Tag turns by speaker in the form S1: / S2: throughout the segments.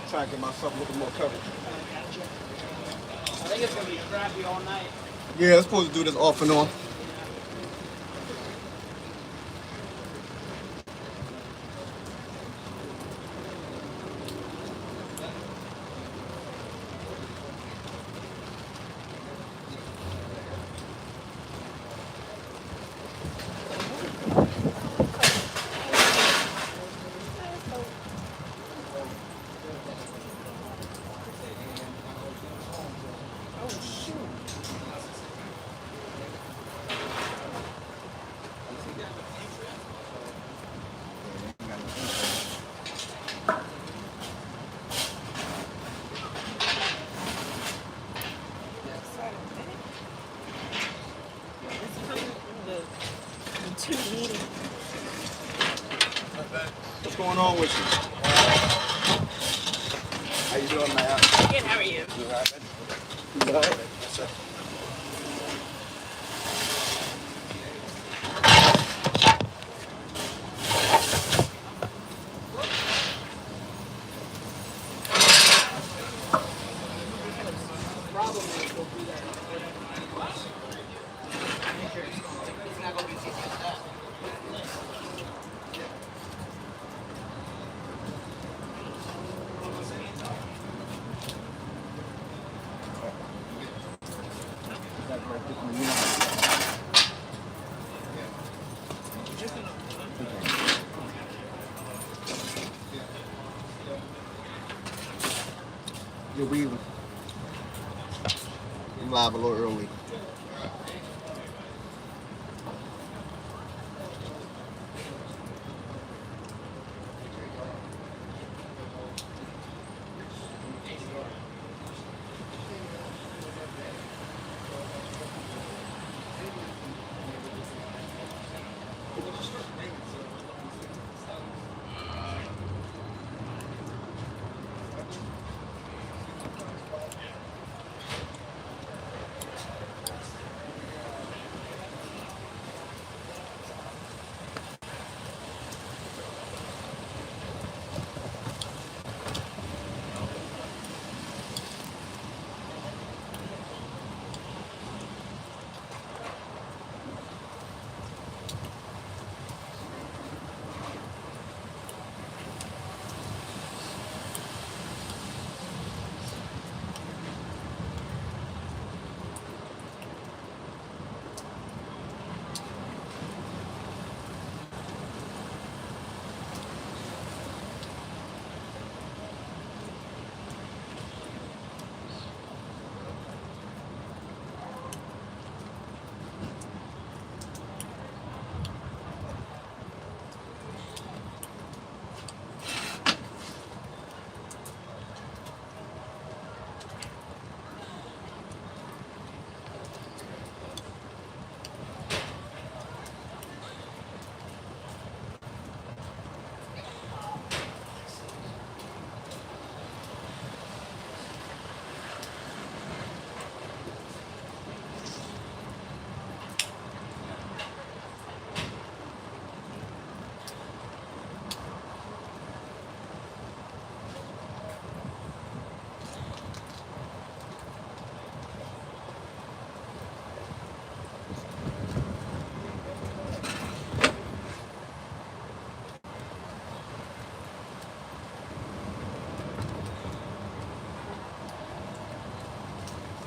S1: Try to get myself a little more coverage.
S2: I think it's going to be crappy all night.
S1: Yeah, I'm supposed to do this off and on. What's going on with you? How you doing, man?
S3: Good, how are you?
S1: You all right? You all right? Yes, sir. Yeah, we live a little early.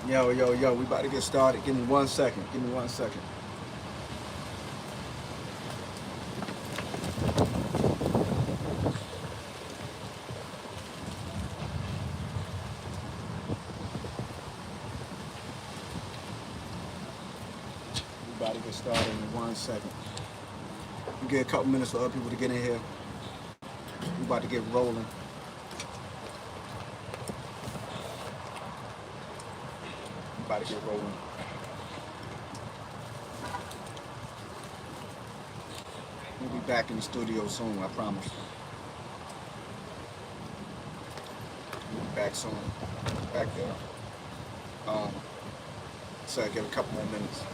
S1: Yo, we about to get started. Give me 1 second. Give me 1 second. We about to get started in 1 second. We get a couple minutes for other people to get in here. We about to get rolling. About to get rolling. We'll be back in the studio soon, I promise. We'll be back soon. Back there. So I give a couple more minutes.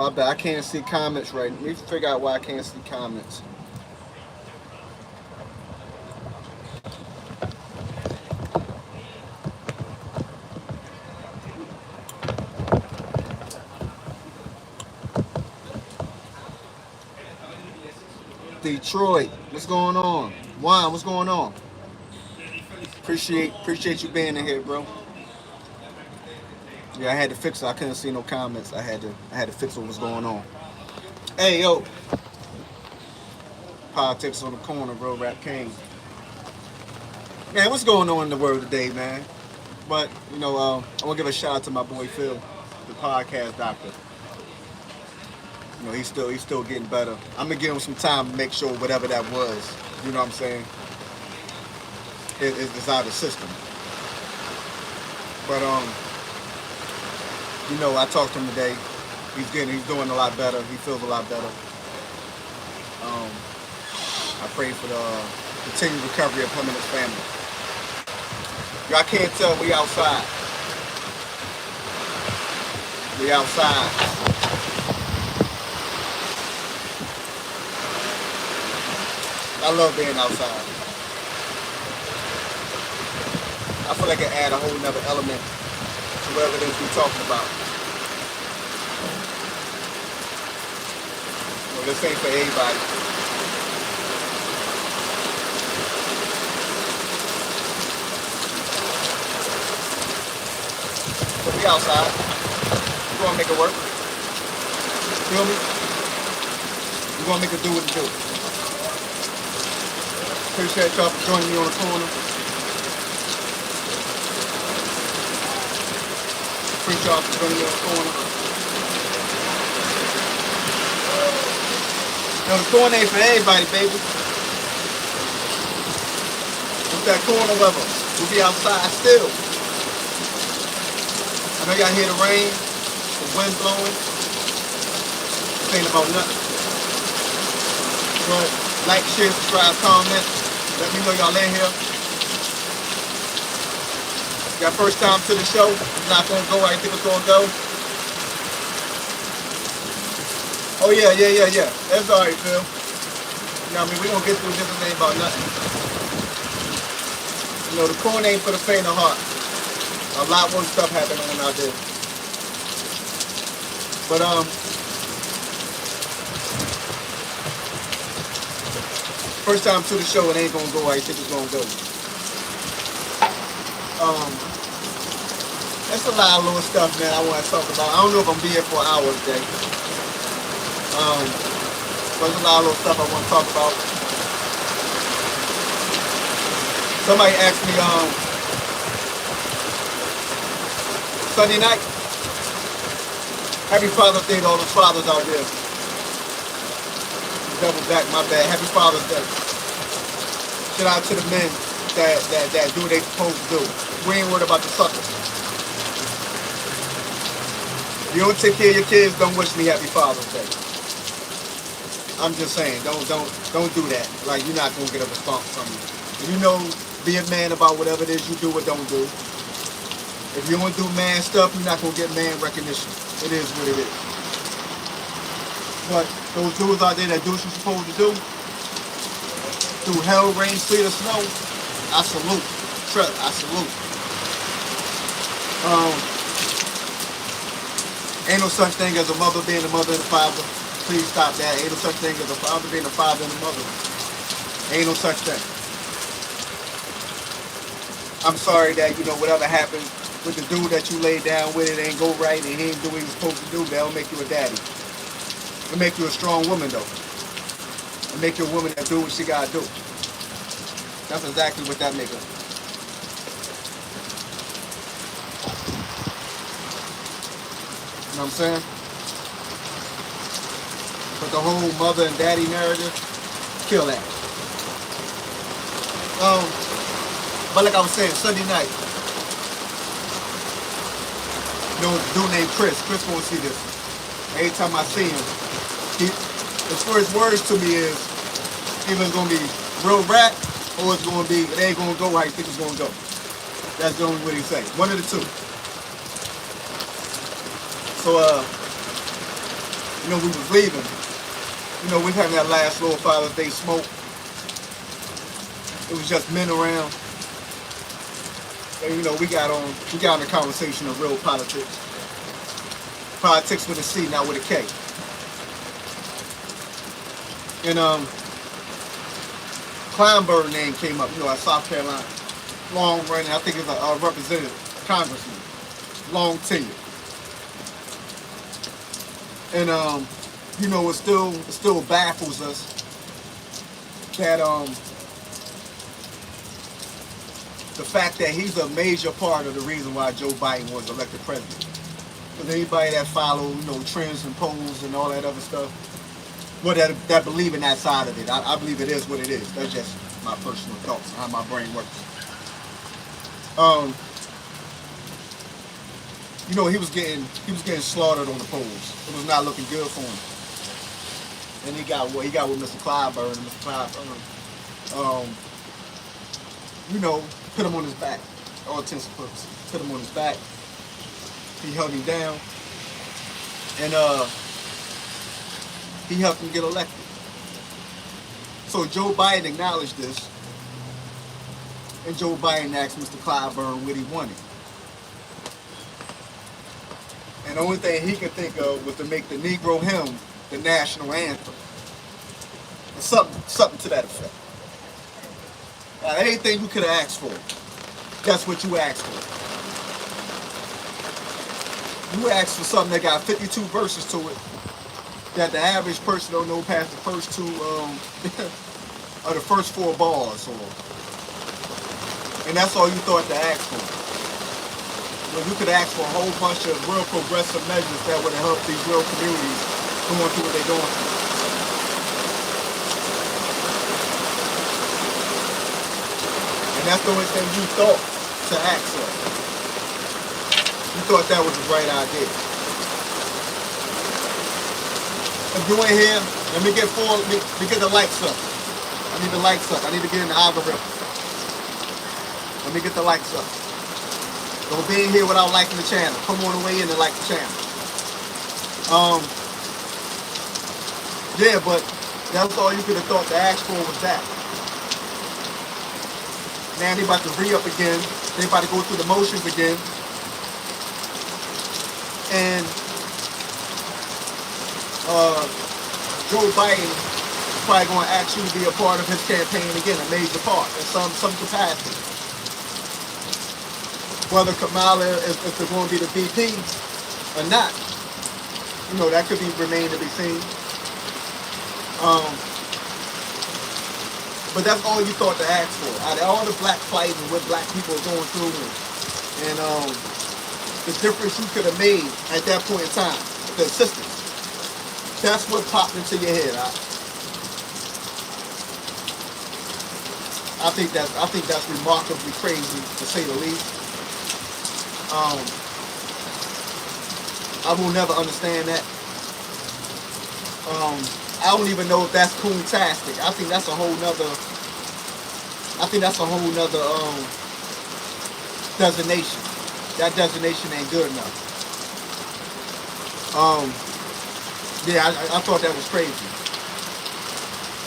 S1: My bad. I can't see comments right. Let me figure out why I can't see comments. Detroit, what's going on? Juan, what's going on? Appreciate you being in here, bro. Yeah, I had to fix it. I couldn't see no comments. I had to fix what was going on. Hey yo, politics on the corner, bro. Rap King. Man, what's going on in the world today, man? But I want to give a shout out to my boy Phil, the podcast doctor. He's still getting better. I'm gonna give him some time to make sure whatever that was, you know what I'm saying, it's out of the system. But I talked to him today. He's doing a lot better. He feels a lot better. I pray for the continued recovery of him and his family. Y'all can't tell we outside. We outside. I love being outside. I feel like it add a whole nother element to whatever it is we're talking about. This ain't for everybody. But we outside. We're gonna make it work. Feel me? We're gonna make it do what it do. Appreciate y'all for joining me on the corner. Appreciate y'all for joining me on the corner. The corner ain't for everybody, baby. With that corner weather, we'll be outside still. I know y'all hear the rain, the wind blowing. This ain't about nothing. But like, share, subscribe, comment. Let me know y'all in here. Y'all first time to the show. It's not gonna go. I think it's gonna go. Oh yeah. That's alright, Phil. We gonna get through this. It ain't about nothing. The corn ain't for the faint of heart. A lot more stuff happening out there. But first time to the show, it ain't gonna go. I think it's gonna go. That's a lot of little stuff, man. I want to talk about. I don't know if I'm be here for an hour today. There's a lot of little stuff I want to talk about. Somebody asked me Sunday night. Happy Father's Day to all the fathers out there. Double back, my bad. Happy Father's Day. Shout out to the men that do what they supposed to do. We ain't worried about the suckers. If you don't take care of your kids, don't wish me Happy Father's Day. I'm just saying, don't do that. Like, you're not gonna get a response from me. Be a man about whatever it is you do or don't do. If you don't do man stuff, you're not gonna get man recognition. It is what it is. But those dudes out there that do what you're supposed to do, through hell, rain, sleet, or snow, I salute. I salute. Ain't no such thing as a mother being a mother and a father. Please stop that. Ain't no such thing as a father being a father and a mother. Ain't no such thing. I'm sorry that, whatever happened with the dude that you laid down with, it ain't go right and he ain't do what he was supposed to do. That'll make you a daddy. It'll make you a strong woman, though. It'll make you a woman that do what she gotta do. That's exactly what that makes her. You know what I'm saying? But the whole mother and daddy narrative, kill that. But like I was saying, Sunday night, a dude named Chris. Chris won't see this. Every time I see him, his first words to me is either it's gonna be real rap or it's gonna be, it ain't gonna go how you think it's gonna go. That's the only way he say. One of the two. So You know, we was leaving. You know, we having that last little Father's Day smoke. It was just men around. And you know, we got in a conversation of real politics. Politics with a C, not with a K. And Kleinberg name came up, you know, at South Carolina. Long running, I think it's a representative, a congressman. Long tenure. And you know, it still baffles us that the fact that he's a major part of the reason why Joe Biden was elected president. Because anybody that follow, you know, trends and polls and all that other stuff, well, that believe in that side of it, I believe it is what it is. That's just my personal thoughts, how my brain works. You know, he was getting slaughtered on the polls. It was not looking good for him. And he got with Mr. Clyburn, and Mr. Clyburn, you know, put him on his back, all intents and purposes. Put him on his back. He held him down, and he helped him get elected. So Joe Biden acknowledged this, and Joe Biden asked Mr. Clyburn what he wanted. And the only thing he could think of was to make the Negro hymn the national anthem. Or something to that effect. Now, anything you could have asked for, that's what you asked for. You asked for something that got 52 verses to it, that the average person don't know past the first two, or the first 4 bars, and that's all you thought to ask for. Well, you could ask for a whole bunch of real progressive measures that would have helped these real communities going through what they're going through. And that's the only thing you thought to ask for. You thought that was a great idea. If you ain't here, let me get the likes up. I need the likes up. I need to get in the algorithm. Let me get the likes up. Don't be in here without liking the channel. Come on the way in and like the channel. Yeah, but that's all you could have thought to ask for was that. Now they about to re-up again. They about to go through the motions again. And Joe Biden is probably going to ask you to be a part of his campaign again, a major part in some capacity. Whether Kamala is going to be the VP or not, you know, that could remain to be seen. But that's all you thought to ask for. Out of all the black fight and what black people are going through, and the difference you could have made at that point in time, the assistance. That's what popped into your head. I think that's remarkably crazy, to say the least. I will never understand that. I don't even know if that's coon-tastic. I think that's a whole nother designation. That designation ain't good enough. Yeah, I thought that was crazy.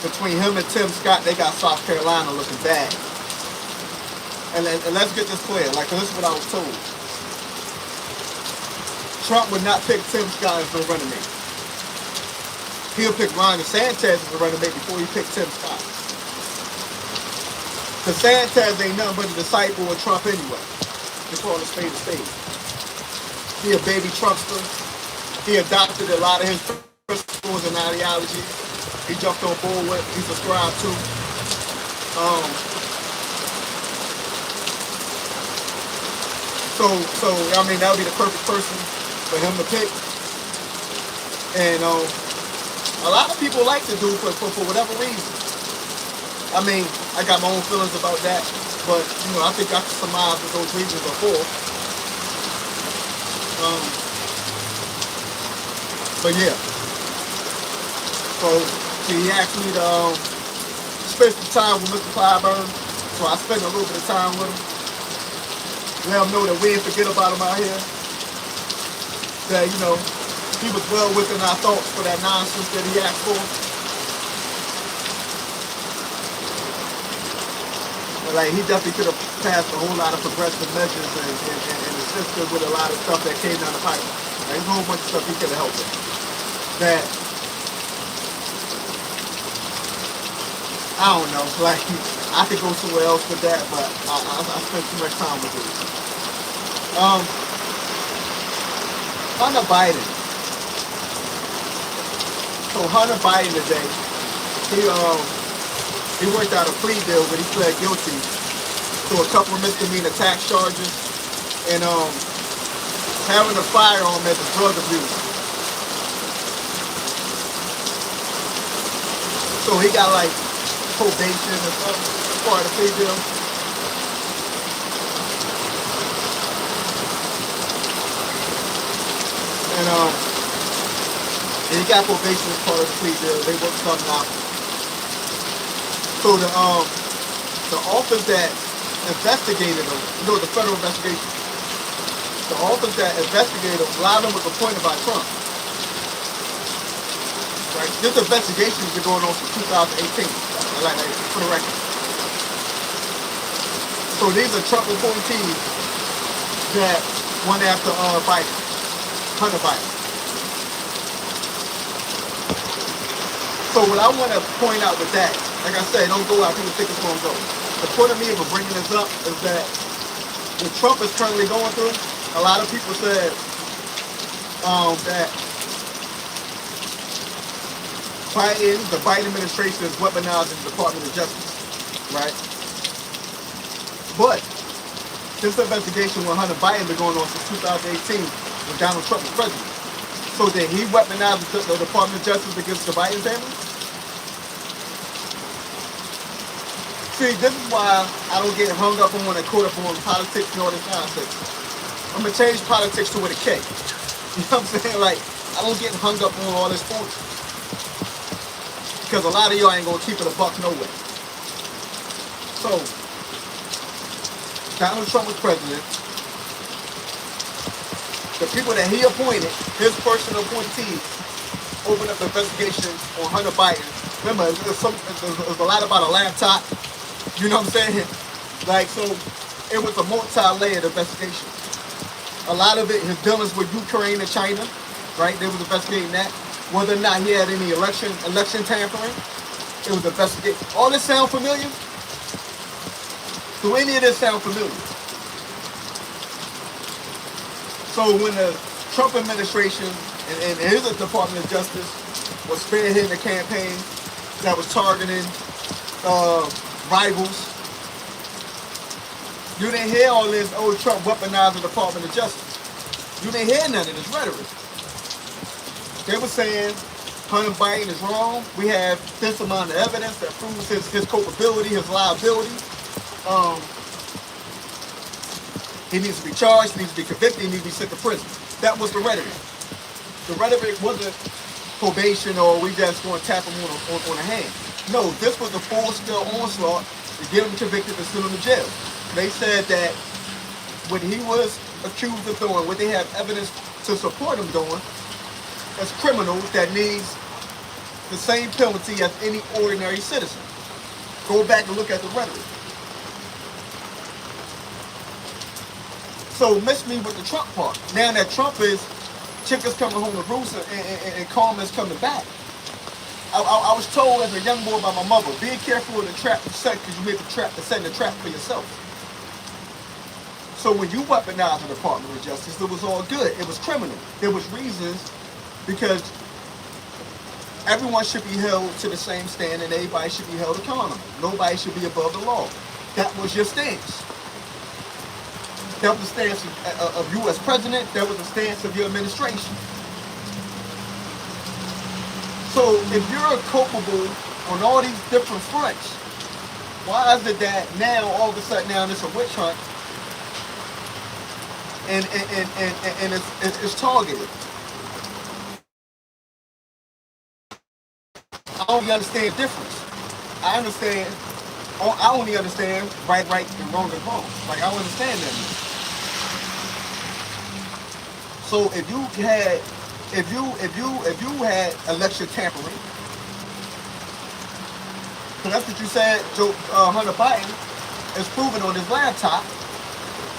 S1: Between him and Tim Scott, they got South Carolina looking bad. And let's get this clear. Like, this is what I was told. Trump would not pick Tim Scott as the running mate. He'll pick Ron DeSantis as the running mate before he picks Tim Scott. DeSantis ain't nothing but a disciple of Trump anyway. They call it a spade. He a baby Trumpster. He adopted a lot of his principles and ideologies. He jumped on board with, he subscribed to. So I mean, that would be the perfect person for him to pick. And a lot of people like to do for whatever reason. I mean, I got my own feelings about that, but you know, I think I can surmise what those reasons are for. But yeah. So he asked me to spend some time with Mr. Clyburn, so I spent a little bit of time with him. Let him know that we ain't forget about him out here. That, you know, he was well within our thoughts for that nonsense that he asked for. But like, he definitely could have passed a whole lot of progressive measures and assisted with a lot of stuff that came down the pipe. Like, there's a whole bunch of stuff he could have helped with. That, I don't know, like, I could go somewhere else with that, but I spent too much time with it. Hunter Biden. So Hunter Biden today, he worked out a plea deal, but he pled guilty to a couple of misdemeanor tax charges and having a firearm as a drug abuser. So he got like probation and stuff as part of the plea deal. And he got probation as part of the plea deal. They worked something out. So the office that investigated him, the federal investigation, the office that investigated him, a lot of them was appointed by Trump. Right? This investigation has been going on since 2018, like for the record. So these are Trump appointees that went after Biden. Hunter Biden. So what I want to point out with that, like I said, don't go out, people think it's going to go. The point of me of bringing this up is that what Trump is currently going through, a lot of people said that the Biden administration is weaponizing the Department of Justice, right? But this investigation with Hunter Biden been going on since 2018 when Donald Trump was president. So did he weaponize the Department of Justice against the Biden family? See, this is why I don't get hung up on and caught up on politics and all this nonsense. I'm going to change politics to with a K. You know what I'm saying? Like, I don't get hung up on all this foolishness. Because a lot of y'all ain't going to keep it a buck no way. So, Donald Trump was president. The people that he appointed, his personal appointees, opened up an investigation on Hunter Biden. Remember, there's a lot about a laptop. You know what I'm saying? Like, so it was a multi-layered investigation. A lot of it, his dealings with Ukraine and China, right? They was investigating that. Whether or not he had any election tampering, it was investigated. All this sound familiar? Do any of this sound familiar? So when the Trump administration and his Department of Justice was spearheading a campaign that was targeting rivals, you didn't hear all this, Trump weaponized the Department of Justice. You didn't hear none of this rhetoric. They were saying Hunter Biden is wrong. We have this amount of evidence that proves his culpability, his liability. He needs to be charged, he needs to be convicted, he needs to be sent to prison. That was the rhetoric. The rhetoric wasn't probation or we just going to tap him on the hand. No, this was a full-scale onslaught to get him convicted and send him to jail. They said that what he was accused of doing, what they have evidence to support him doing, is criminal that needs the same penalty as any ordinary citizen. Go back and look at the rhetoric. So miss me with the Trump part. Now that Trump is, chick is coming home to roost and Karma's coming back. I was told as a young boy by my mother, be careful of the trap you set because you may be setting a trap for yourself. So when you weaponize the Department of Justice, it was all good. It was criminal. There was reasons because everyone should be held to the same standard. Everybody should be held accountable. Nobody should be above the law. That was your stance. That was the stance of U.S. President. That was the stance of your administration. So if you're culpable on all these different fronts, why is it that now all of a sudden now it's a witch hunt and it's targeted? I don't understand the difference. I only understand right and wrong is wrong. Like I don't understand that. So if if you had election tampering, so that's what you said. Hunter Biden is proven on his laptop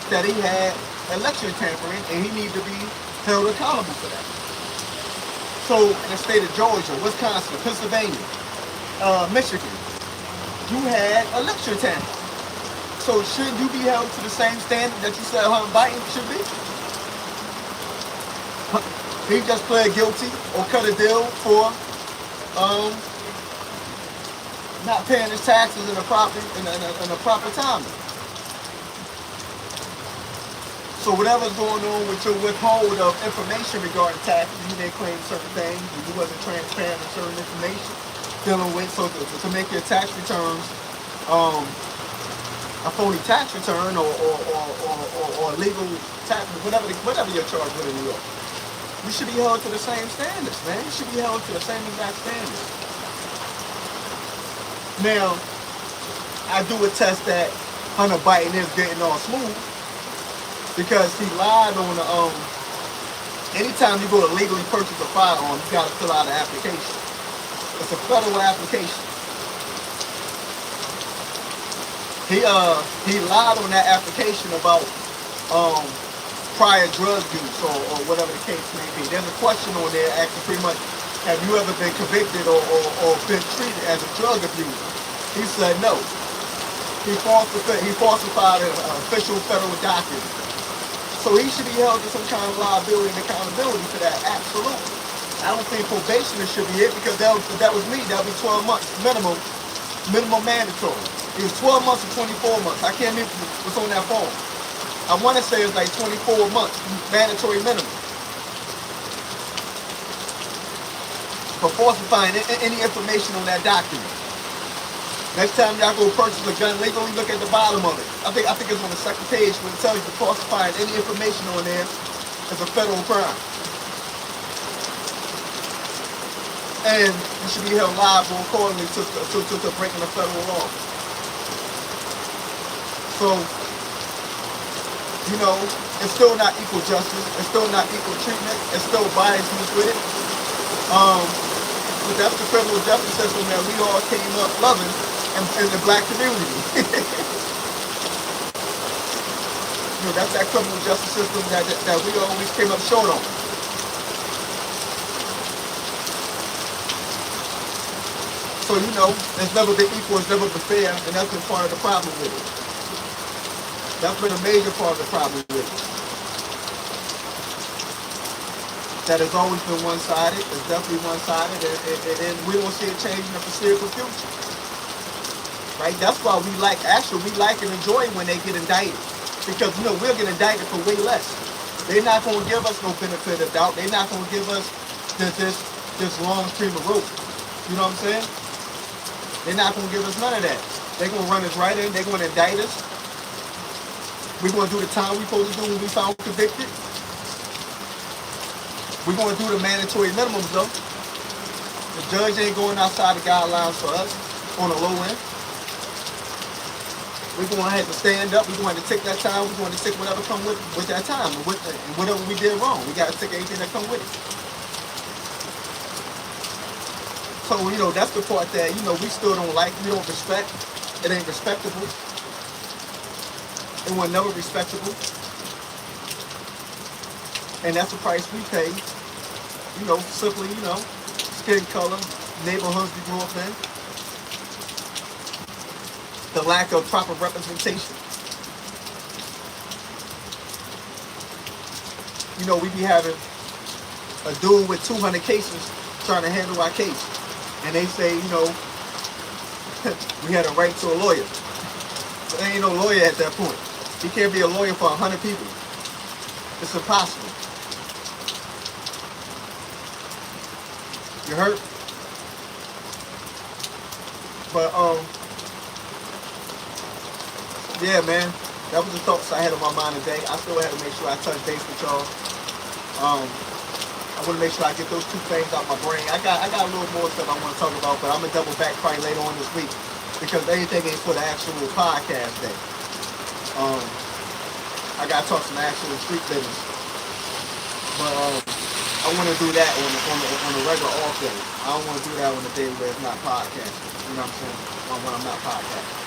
S1: that he had election tampering, and he needs to be held accountable for that. So in the state of Georgia, Wisconsin, Pennsylvania, Michigan, you had election tampering. So shouldn't you be held to the same standard that you said Hunter Biden should be? He just pled guilty or cut a deal for not paying his taxes in a proper time. So whatever's going on with your withhold of information regarding taxes, you may claim certain things, you wasn't transparent in certain information dealing with. So to make your tax returns a phony tax return or legal tax, whatever you're charged with in New York, you should be held to the same standards, man. You should be held to the same exact standards. Now, I do attest that Hunter Biden is getting all smooth because he lied on the anytime you go to legally purchase a firearm, you gotta fill out an application. It's a federal application. He lied on that application about prior drug use or whatever the case may be. There's a question on there asking pretty much, have you ever been convicted or been treated as a drug abuser? He said no. He falsified an official federal document. So he should be held to some kind of liability and accountability for that, absolutely. I don't think probation should be it because that was me. That would be 12 months minimum mandatory. It was 12 months or 24 months. I can't remember what's on that form. I want to say it's like 24 months, mandatory minimum. For falsifying any information on that document. Next time y'all go purchase a gun legally, look at the bottom of it. I think it's on the second page where it tells you to falsifying any information on there is a federal crime. And you should be held liable accordingly to breaking the federal law. So, you know, it's still not equal justice. It's still not equal treatment. It's still biasness with it. But that's the criminal justice system that we all came up loving in the black community. You know, that's that criminal justice system that we always came up short on. So, you know, it's never been equal, it's never been fair, and that's been part of the problem with it. That's been a major part of the problem with it. That has always been one-sided. It's definitely one-sided, and we don't see it changing in the foreseeable future. Right? That's why we like and enjoy when they get indicted. Because, you know, we'll get indicted for way less. They're not going to give us no benefit of doubt. They're not going to give us this long stream of rope. You know what I'm saying? They're not going to give us none of that. They're going to run us right in. They're going to indict us. We're going to do the time we're supposed to do when we found convicted. We're going to do the mandatory minimums, though. The judge ain't going outside the guidelines for us on the low end. We're going to have to stand up. We're going to take that time. We're going to take whatever come with that time. And whatever we did wrong, we got to take everything that come with it. So, you know, that's the part that, you know, we still don't like. We don't respect. It ain't respectable. It was never respectable. And that's the price we pay. You know, simply, you know, skin color, neighborhoods we grew up in. The lack of proper representation. You know, we be having a dude with 200 cases trying to handle our case. And they say, you know, we had a right to a lawyer. But there ain't no lawyer at that point. You can't be a lawyer for 100 people. It's impossible. You hurt? But, yeah, man. That was the thoughts I had on my mind today. I still had to make sure I touch base with y'all. I want to make sure I get those two things out my brain. I got a little more stuff I want to talk about, but I'm going to double back probably later on this week because everything ain't for the actual podcast day. I got to talk some actual street business. But I want to do that on a regular off day. I don't want to do that on a day where it's not podcasting. You know what I'm saying? When I'm not podcasting.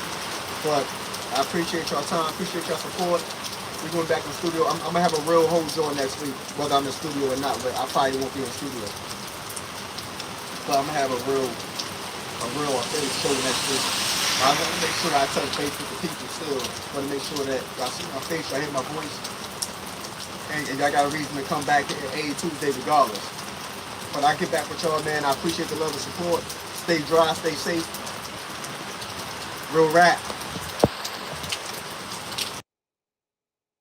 S1: But I appreciate y'all time. Appreciate y'all support. We're going back in the studio. I'm gonna have a real hold on next week, whether I'm in the studio or not. But I probably won't be in the studio. But I'm gonna have a real authentic show next week. I'm gonna make sure that I touch base with the people still. But to make sure that y'all see my face, y'all hear my voice, and y'all got a reason to come back every Tuesday regardless. But I get back with y'all, man. I appreciate the love and support. Stay dry, stay safe. Real rap.